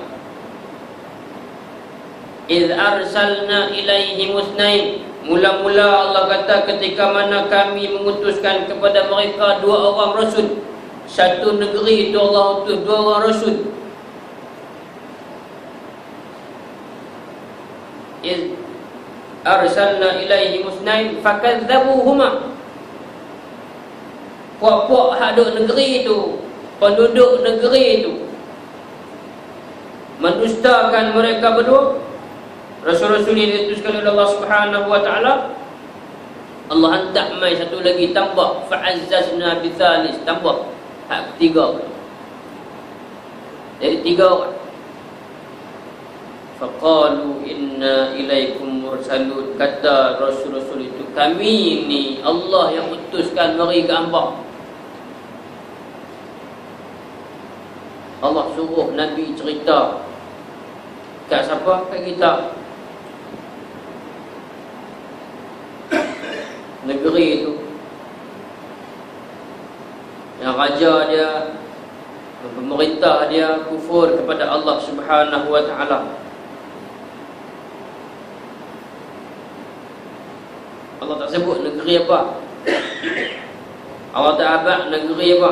Iz arsalna ilaihim musnain, mula-mula Allah kata ketika mana kami mengutuskan kepada mereka 2 orang rasul. Satu negeri itu Allah utus 2 orang rasul. Iz arsalna ilaihim musnain fakadzabuhuma, puak-puak haduk negeri itu, penduduk negeri itu mendustakan mereka berdua. Rasul-rasul yang diutuskan oleh Allah Subhanahu wa taala, Allah hantar mai satu lagi, tambah fa'azzazna bithalis, tambah hak ketiga. Jadi 3 orang. Faqalu inna ilaikum mursalun, kata rasul-rasul itu, kami ini Allah yang utuskan mari ke hamba. Allah suruh Nabi cerita kat siapa? Kat kita. Negeri itu yang raja dia, pemerintah dia kufur kepada Allah Subhanahu wa taala. Allah tak sebut negeri apa, Allah tak abad negeri apa.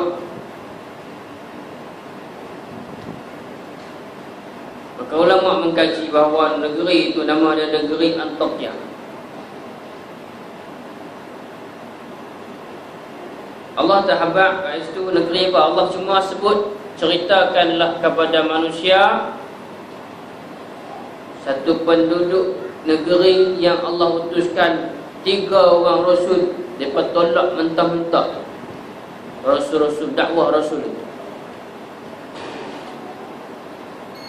Maka ulama mengkaji bahawa negeri itu nama dia negeri Antakya. Allah tak habaq kat situ negeri apa. Allah cuma sebut, ceritakanlah kepada manusia satu penduduk negeri yang Allah utuskan 3 orang rasul. Mereka tolak mentah-mentah rasul-rasul, dakwah rasul itu.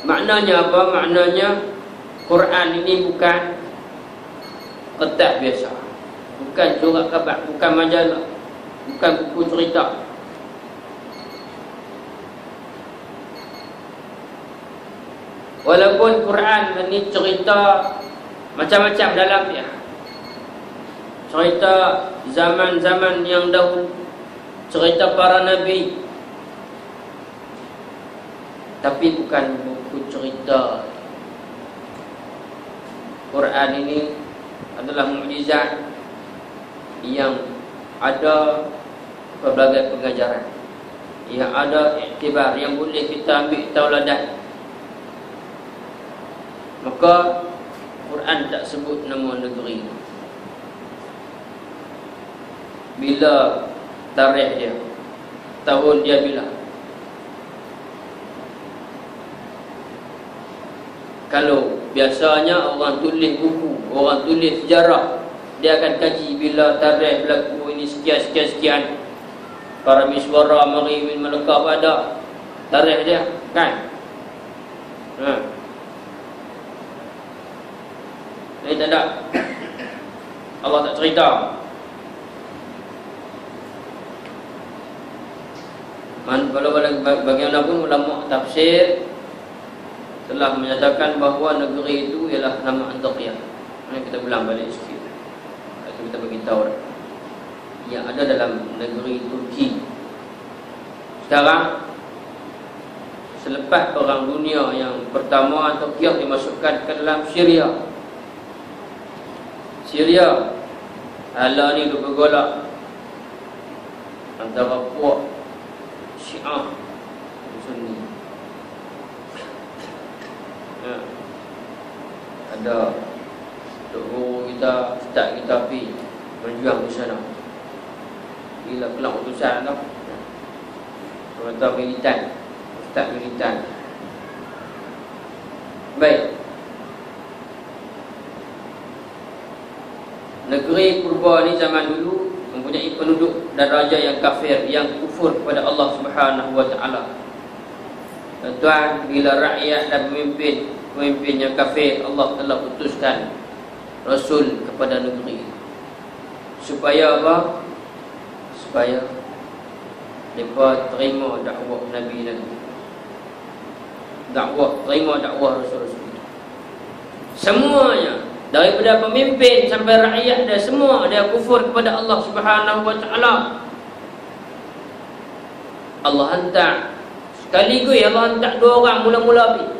Maknanya apa? Maknanya Quran ini bukan kertas biasa, bukan surat khabar, bukan majalah, bukan buku cerita. Walaupun Quran ini cerita macam-macam dalam dia, cerita zaman-zaman yang dahulu, cerita para nabi, tapi bukan buku cerita. Quran ini adalah mukjizat yang ada pelbagai pengajaran, yang ada iktibar, yang boleh kita ambil tauladan. Maka Quran tak sebut nama negeri. Bila tarikh dia, tahun dia bila. Kalau biasanya orang tulis buku, orang tulis sejarah, dia akan kaji bila tarikh berlaku ini sekian. Para miswara mari min Melaka pada tarikh dia, kan? Ini tak ada. Allah tak cerita. Bagaimanapun ulama tafsir telah menyatakan bahawa negeri itu ialah nama Antakya. Ini kita ulang balik sikit. Itu kita beritahu yang ada dalam negeri Turki. Sekarang, selepas perang dunia yang pertama, Antakya dimasukkan ke dalam Syria. Hala ni bergolak antara puak Syiah dan Sunni. Ada guru kita, ustaz kita pergi berjuang di sana. Bila kelang utusan tu, kata militan, ustaz militan. Baik. Negeri Purba ni zaman dulu mempunyai penduduk dan raja yang kafir, yang kufur kepada Allah Subhanahu wa taala. Tuan, bila rakyat dan pemimpin yang kafir, Allah telah utuskan Rasul kepada negeri. Supaya apa? Supaya mereka terima dakwah Nabi. Terima dakwah Rasul-Rasul. Semuanya, daripada pemimpin sampai rakyat dia, semua dia kufur kepada Allah Subhanahu wa taala. Allah hantar sekaligus, Allah hantar dua orang mula-mula pergi.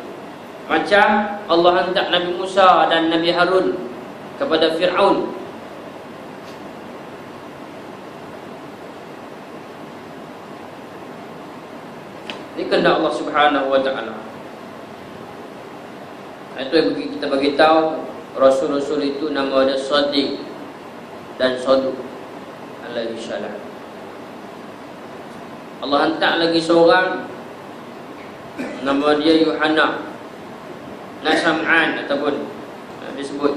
Macam Allah hantar Nabi Musa dan Nabi Harun kepada Fir'aun. Ini kehendak Allah Subhanahu wa taala. Itu yang kita bagi tahu, Rasul-Rasul itu nama dia Sadiq dan Saduq alaihi salam. Allah hantar lagi seorang, nama dia Yuhanna Nasam'an ataupun disebut.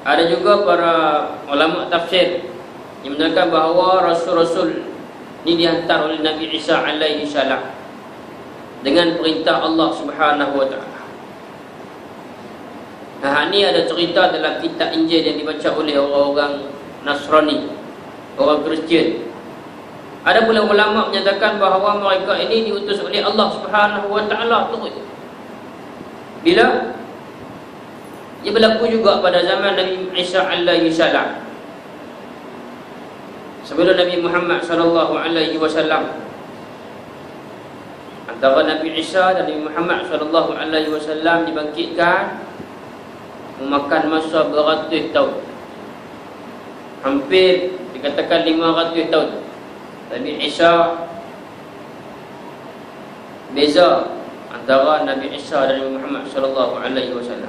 Ada juga para ulama tafsir yang menyatakan bahawa Rasul-Rasul ini dihantar oleh Nabi Isa alaihi salam dengan perintah Allah Subhanahu wa taala. Nah, ini ada cerita dalam kitab Injil yang dibaca oleh orang-orang Nasrani, orang Kristian. Ada pula ulama menyatakan bahawa mereka ini diutus oleh Allah Subhanahu wa taala terus. Bila ia berlaku juga pada zaman Nabi Isa alaihi salam. Sebelum Nabi Muhammad sallallahu alaihi wasallam, antara Nabi Isa dan Nabi Muhammad sallallahu alaihi wasallam dibangkitkan memakan masa beratus tahun. Hampir dikatakan 500 tahun. Nabi Isa, beza antara Nabi Isa dan Nabi Muhammad sallallahu alaihi wasallam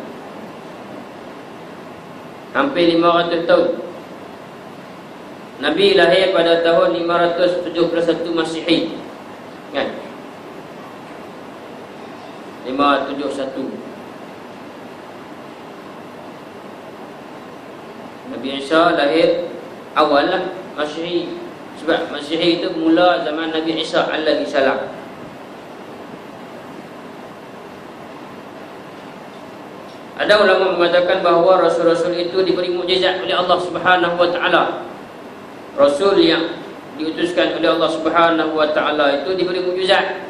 hampir 500 tahun. Nabi lahir pada tahun 571 Masihi, kan? 571. Nabi Isa lahir awal lah Masihi. Sebab Masihi itu mula zaman Nabi Isa alaihi salam. Ada ulama mengatakan bahawa Rasul-Rasul itu diberi mukjizat oleh Allah Subhanahu wa taala. Rasul yang diutuskan oleh Allah Subhanahu wa taala itu diberi mukjizat.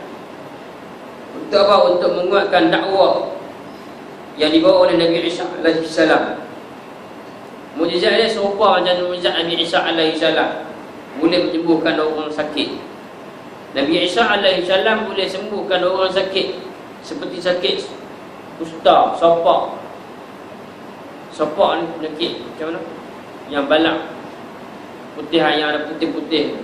Untuk apa? Untuk menguatkan dakwah yang dibawa oleh Nabi Isa alaihi salam. Mukjizat dia serupa macam mukjizat Nabi Isa alaihi salam. Boleh menyembuhkan orang sakit. Nabi Isa alaihi salam boleh sembuhkan orang sakit seperti sakit kusta, sopak. Sopak ni penyakit macam mana? Yang balak putihan, yang ada putih-putih.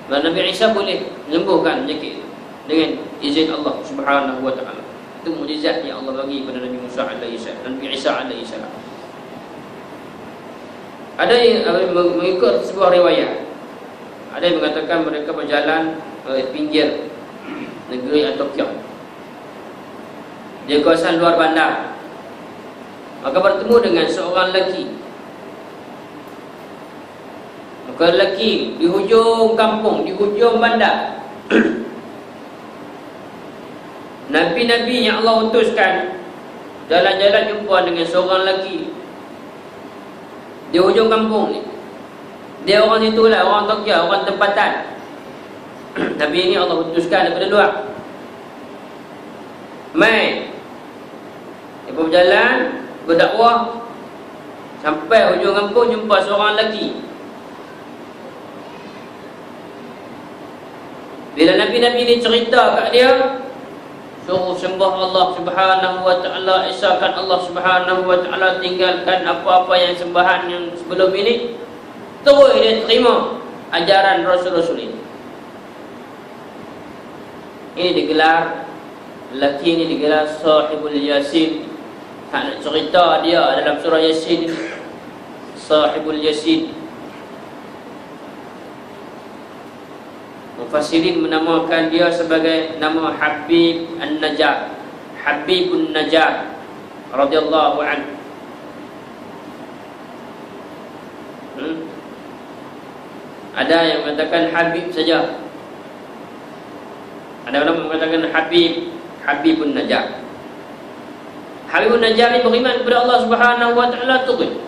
Dan Nabi Isa boleh menyembuhkan penyakit dengan izin Allah Subhanahu wa taala. Itu mukjizat yang Allah bagi kepada Nabi Musa alaihi salam, Nabi Isa alaihi salam. Ada yang mengikut sebuah riwayat. Ada yang mengatakan mereka berjalan ke pinggir negeri Antioquia, di kawasan luar bandar. Maka bertemu dengan seorang lelaki. Maka lelaki di hujung kampung, di hujung bandar. Nabi-nabi yang Allah utuskan jalan-jalan jumpa dengan seorang lelaki di hujung kampung ni. Dia orang situ lah, orang Antioquia, orang tempatan. Nabi ini Allah utuskan daripada luar. Mai dia berjalan berdakwah sampai hujung kampung, jumpa seorang lelaki. Bila Nabi-Nabi ni cerita kat dia, suruh sembah Allah Subhanahu wa taala, esakan Allah Subhanahu wa taala, tinggalkan apa-apa yang sembahan yang sebelum ini. Terus dia terima ajaran Rasul-Rasul ini. Ini digelar, lelaki ini digelar Sahibul Yasin. Tak nak cerita dia dalam surah Yasin, Sahibul Yasin. Mufassirin menamakan dia sebagai nama Habib An-Najjar, Habibun Najjar radhiyallahu anhu. Ada yang mengatakan Habib saja. Ada orang mengatakan Habibun Najjar. Habibun Najjar ini beriman kepada Allah Subhanahu wa taala terus.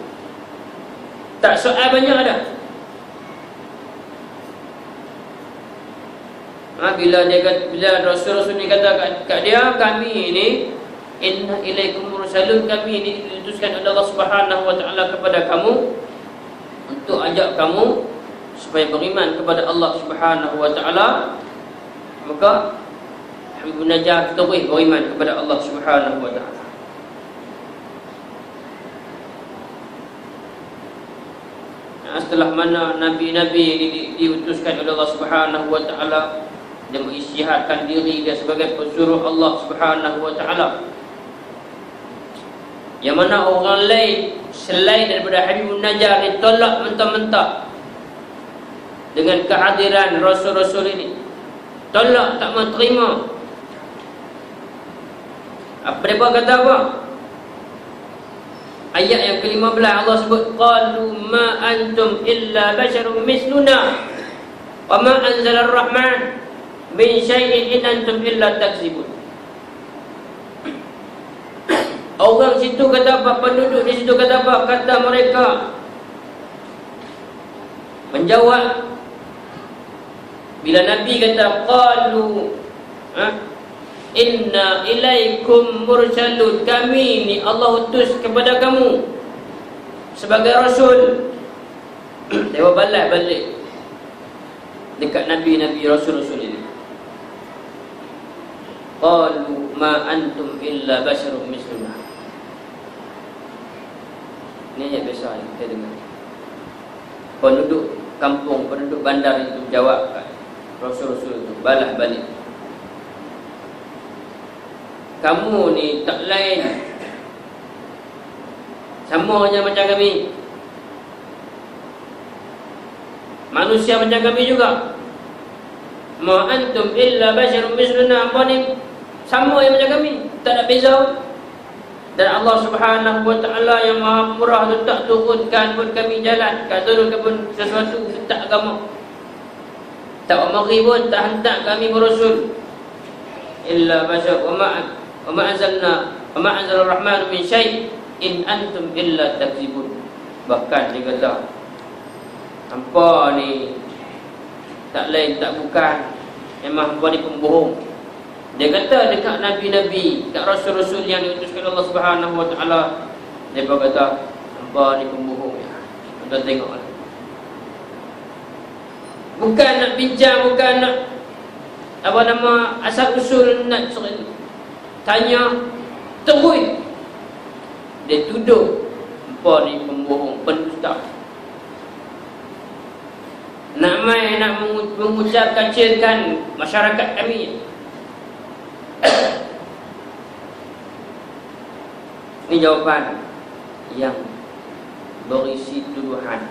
Tak soal banyak ada. Bila Rasul-Rasul ni kata kat dia, kami ini inna ilaikum mursalun, kami ini diutuskan oleh Allah Subhanahu wa taala kepada kamu untuk ajak kamu supaya beriman kepada Allah Subhanahu wa taala. Maka Habibun Najjar terus beriman kepada Allah Subhanahu wa taala. Setelah mana nabi-nabi diutuskan oleh Allah Subhanahu wa taala, dia mengisytiharkan diri dia sebagai pesuruh Allah Subhanahu wa taala. Yang mana orang lain selain daripada Habibun Najjar ditolak mentah-mentah dengan kehadiran Rasul-Rasul ini. Tolak, tak mau terima. Mereka kata apa? Ayat yang ke-15 Allah sebut, qalu ma antum illa basharun misluna wa ma anzala ar-rahman min syai'in in antum illa takzibun. Orang situ kata apa? Penduduk di situ kata apa? Kata mereka menjawab bila Nabi kata qalu inna ilaikum mursalun, kami ni Allah utus kepada kamu sebagai rasul. Dia balas balik dekat Nabi-Nabi Rasul-Rasul ini. Qalu ma antum illa basharun misluna. Ini ayat biasa yang kita dengar. Penduduk kampung, penduduk bandar itu jawab Rasul-Rasul itu, balas balik, kamu ni tak lain, sama je macam kami, manusia macam kami juga. Ma antum illa basharun misluna, apa ni sama je macam kami, tak ada beza. Dan Allah Subhanahu wa taala yang Maha Murah tu tak turunkan pun kami jalan, tak turunkan pun sesuatu tak agama, tak mari pun tak hantar kami berasul illa bashar wa ma anzalna wa ma anzala ar-rahman min syai' in antum illa takzibun. Bahkan dia kata, hampa ni tak lain tak bukan, memang hampa ni pembohong. Dia kata dekat nabi-nabi, dekat rasul-rasul yang diutuskan Allah Subhanahu wa taala, depa kata hampa ni pembohong ya. Tuan tengoklah. Bukan nak bincang, bukan nak apa nama asal usul, nak tanya, terus dia tuduh hampa ni pembohong, pendusta. Nak main, nak mengujar kacirkan masyarakat kami. Ini jawapan yang berisi tuduhan.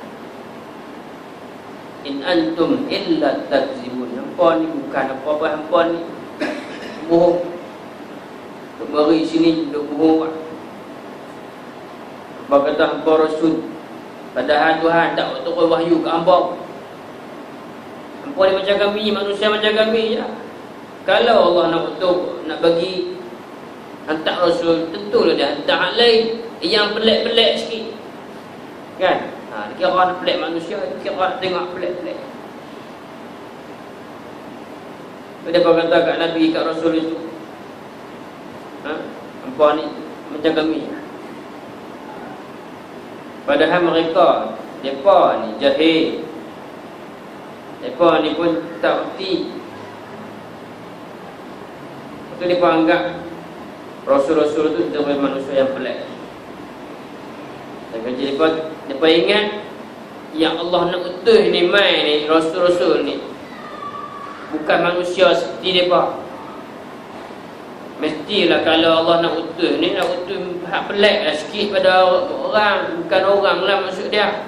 In antum illa takzibun. Hampa ni bukan apa-apa, hampa ni bohong. Duk mari sini duk bohong. Hampa kata hampa rasul, padahal Tuhan tak turun wahyu ke hampa. Hampa ni macam kami, manusia macam kami je. Kalau Allah nak utuh, nak bagi hantar rasul, tentulah dia hantar hak lain yang pelik-pelik sikit. Kan? Kira nak pelik manusia, kira nak tengok pelik-pelik. Dia kata kat Nabi, kat Rasul itu, hampa ni macam kami. Padahal mereka ni jahil. Mereka ni pun tak erti. Maka mereka anggap Rasul-Rasul itu sebagai manusia yang pelik. Dan jadi mereka ingat yang Allah nak utuh ni mai ni, Rasul-Rasul ni bukan manusia seperti mereka. Mestilah kalau Allah nak utuh ni, nak utuh hak pelik lah sikit pada orang. Bukan orang lah maksud dia.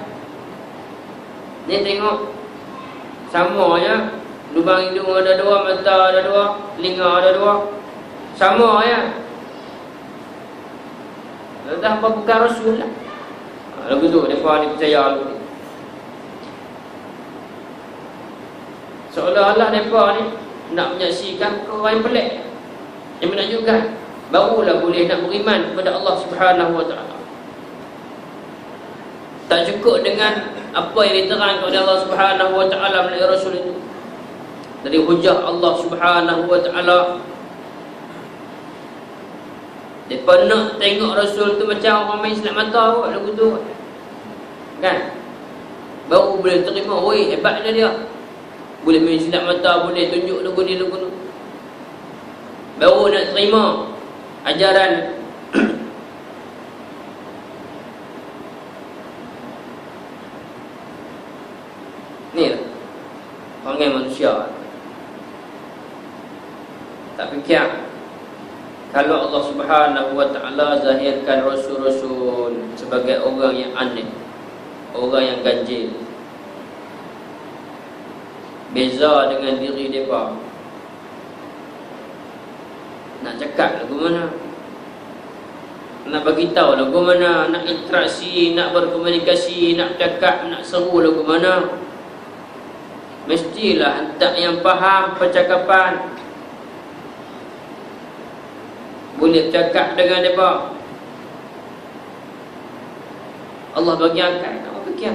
Ni tengok, sama je. Lubang hidung ada dua, mata ada dua, telinga ada dua. Sama je. Dah apa bukan Rasul lah. Lagu tu, mereka ni percaya lagu ni. Seolah-olah mereka ni nak menyaksikan orang yang pelik, yang menakjubkan, barulah boleh nak beriman kepada Allah Subhanahu wa taala. Tak cukup dengan apa yang diterangkan oleh Allah Subhanahu wa taala melalui Rasul itu. Dari hujah Allah Subhanahu wa taala, mereka nak tengok Rasul tu macam orang main silap mata kot, lagu tu kan. Baru boleh terima, oi hebatnya dia. Boleh main silap mata, boleh tunjuk lagu ni lagu tu. Baru nak terima ajaran ni lah panggil manusia. Tak fikir kalau Allah Subhanahu wa taala zahirkan rasul-rasul sebagai orang yang aneh, orang yang ganjil, beza dengan diri mereka, nak cakap lagu mana, nak bagi tahu lagu mana, nak interaksi, nak berkomunikasi, nak cakap, nak seru lagu mana, mestilah hentak yang faham percakapan, boleh bercakap dengan mereka. Allah bagi angkat, nak fikir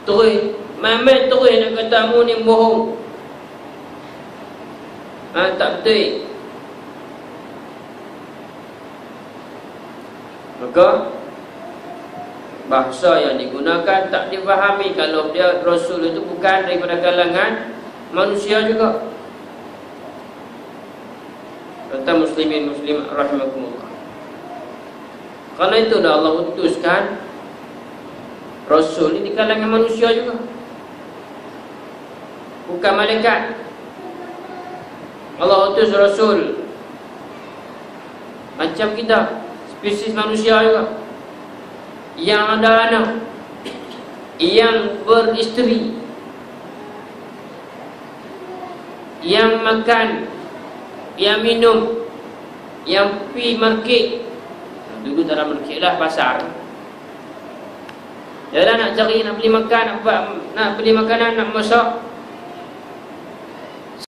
terus, main-main terus nak kata mu ni bohong. Tak betul. Maka bahasa yang digunakan tak difahami kalau dia Rasul itu bukan daripada kalangan manusia juga. Kata muslimin muslimat rahimakumullah. Karena itu dah Allah utuskan Rasul ini di kalangan manusia juga, bukan malaikat. Allah utus Rasul macam kita, spesies manusia juga, yang ada anak, yang beristeri, yang makan, yang minum, yang pergi market. Dulu tak ada market lah, pasar. Jalan nak cari, nak beli makan, nak beli makanan, nak masak,